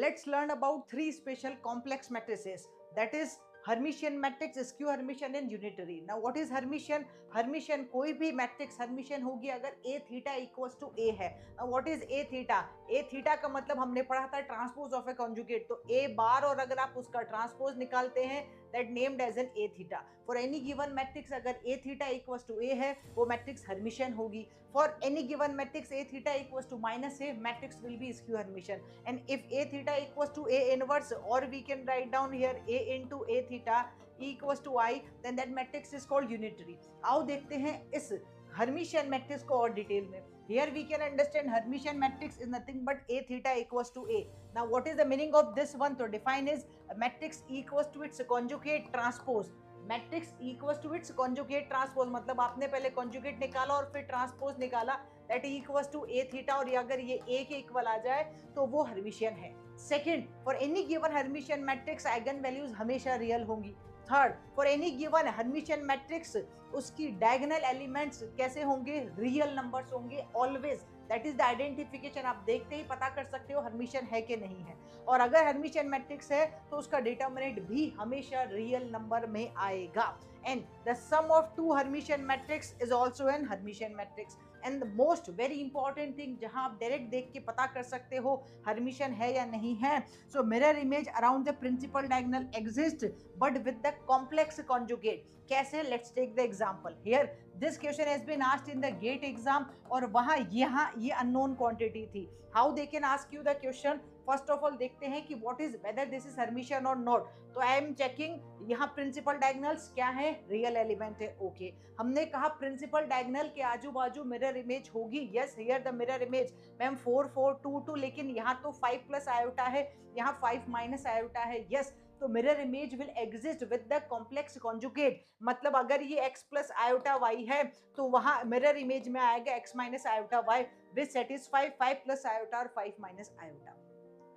Let's learn about three special complex matrices, that is Hermitian matrix, skew Hermitian and unitary. Now what is Hermitian? Hermitian कोई भी matrix Hermitian होगी अगर a theta equals to a है. Now what is a theta? a theta का मतलब हमने पढ़ा था ट्रांसपोज ऑफ ए कॉन्जुगेट, तो a बार और अगर आप उसका ट्रांसपोज निकालते हैं that named as an a theta. For any given matrix अगर a theta equals to a है वो मैट्रिक्स Hermitian होगी. For any given matrix a theta equals to minus a, matrix will be skew Hermitian. And if a theta equals to a inverse, or we can write down here a into a theta equals to I, then that matrix is called unitary. आओ देखते हैं इस Hermitian matrix को और detail में. Here we can understand Hermitian matrix is nothing but a theta equals to a. Now what is the meaning of this one? To define is a matrix equals to its conjugate transpose. Matrix equals to its conjugate transpose, मतलब आपने पहले conjugate निकाला और फिर transpose निकाला, that equals to a theta, और अगर ये ए के इक्वल आ जाए तो वो हर्मिशियन है. Second, for any given Hermitian matrix eigen values हमेशा रियल होंगी. Third, for any given Hermitian matrix उसकी डायगोनल एलिमेंट्स कैसे होंगे? रियल नंबर्स होंगे always. That is the identification. आप देखते ही पता कर सकते हो हर्मिशियन है कि नहीं है. और अगर हर्मिशियन मैट्रिक्स है तो उसका डिटरमिनेंट भी हमेशा रियल नंबर में आएगा. And the sum of two Hermitian matrix is also an Hermitian matrix. And the most very important thing जहां आप डायरेक्ट देख के पता कर सकते हो हर्मिशियन है या नहीं है, so mirror image around the principal diagonal exist but with the complex conjugate. कैसे? Let's take the example. Here this question has been asked in the GATE exam, और वहां यहाँ ये अननोन क्वांटिटी थी. How they can ask you the question? First of all देखते हैं कि what is whether this is hermitian और नॉट. तो आई एम चेकिंग यहाँ प्रिंसिपल डायगोनल्स क्या है? रियल एलिमेंट है. ओके, हमने कहा प्रिंसिपल डायगोनल के आजू बाजू मिरर इमेज होगी. Yes, here the mirror image ma'am 4 4 2 2, लेकिन यहाँ तो 5 प्लस आयोटा है, यहाँ 5 माइनस आयोटा है. यस, तो mirror image will exist with the complex conjugate. मतलब अगर ये x प्लस आयोटा y है तो वहां मिरर इमेज में आएगा x माइनस आयोटा y विच सेटिस्फाई 5 प्लस आयोटा और 5 minus iota.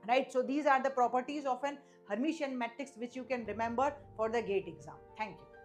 Right, so these are the properties of an Hermitian matrix which you can remember for the GATE exam. Thank you.